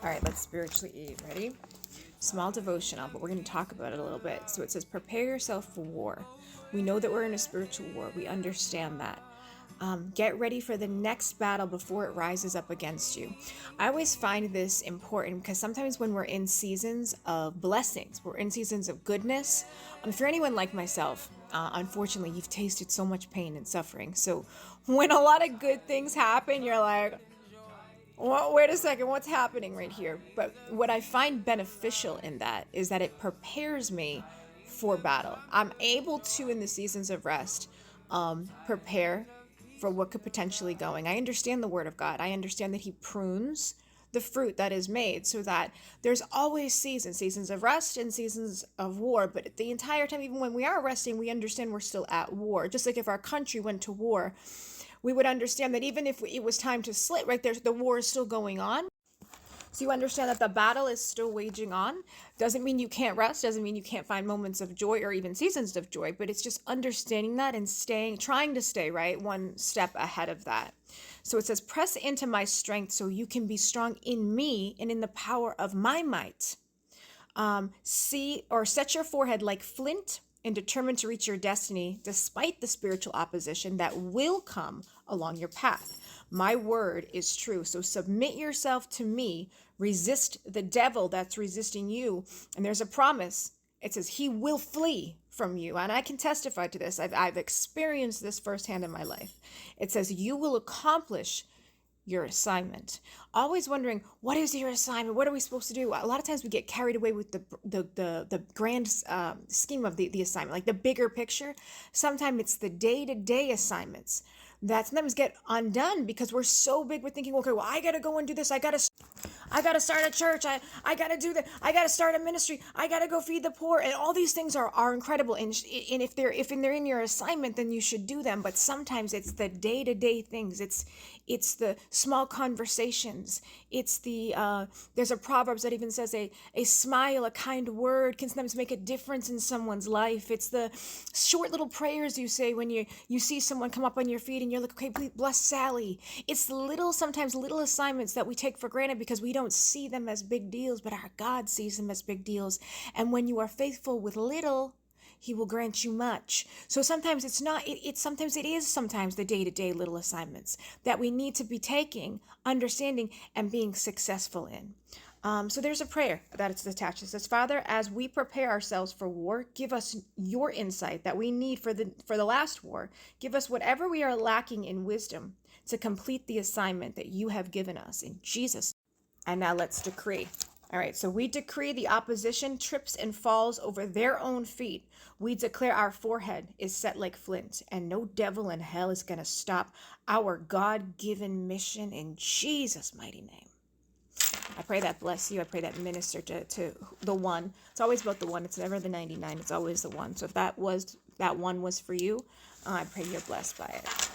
All right, let's spiritually eat. Ready? Small devotional, but we're going to talk about it a little bit. So it says, prepare yourself for war. We know that we're in a spiritual war. We understand that. Get ready for the next battle before it rises up against you. I always find this important because sometimes when we're in seasons of blessings, we're in seasons of goodness. For anyone like myself, unfortunately, you've tasted so much pain and suffering. So when a lot of good things happen, you're like, well, wait a second, what's happening right here? But what I find beneficial in that is that it prepares me for battle. I'm able to, in the seasons of rest, prepare for what could potentially going. I understand the word of God. I understand that He prunes the fruit that is made so that there's always seasons of rest and seasons of war. But the entire time, even when we are resting, we understand we're still at war. Just like if our country went to war, we would understand that even if it was time to slit right there, the war is still going on. So you understand that the battle is still waging on. Doesn't mean you can't rest, doesn't mean you can't find moments of joy or even seasons of joy, but it's just understanding that and trying to stay, right, one step ahead of that. So it says, press into my strength so you can be strong in me and in the power of my might. See or set your forehead like flint and determined to reach your destiny despite the spiritual opposition that will come along your path. My word is true. So submit yourself to me, resist the devil that's resisting you. And there's a promise. It says he will flee from you. And I can testify to this. I've experienced this firsthand in my life. It says you will accomplish your assignment. Always wondering, what is your assignment? What are we supposed to do? A lot of times we get carried away with the grand scheme of the assignment, like the bigger picture. Sometimes it's the day-to-day assignments that sometimes get undone because we're so big with thinking, okay, well, I got to go and do this. I got to start a church. I got to do that. I got to start a ministry. I got to go feed the poor. And all these things are incredible. And if they're in your assignment, then you should do them. But sometimes it's the day-to-day things. It's the small conversations. It's there's a Proverbs that even says a smile, a kind word can sometimes make a difference in someone's life. It's the short little prayers you say when you see someone come up on your feet and you're like, okay, please bless Sally. It's sometimes little assignments that we take for granted because we don't see them as big deals, but our God sees them as big deals. And when you are faithful with little, he will grant you much. So sometimes it's not, sometimes it is sometimes the day-to-day little assignments that we need to be taking, understanding, and being successful in. So there's a prayer that it's attached. It says, Father, as we prepare ourselves for war, give us your insight that we need for the last war. Give us whatever we are lacking in wisdom to complete the assignment that you have given us in Jesus. And now let's decree. All right, so we decree the opposition trips and falls over their own feet. We declare our forehead is set like flint, and no devil in hell is going to stop our God-given mission in Jesus' mighty name. I pray that bless you. I pray that minister to the one. It's always about the one. It's never the 99. It's always the one. So if that one was for you, I pray you're blessed by it.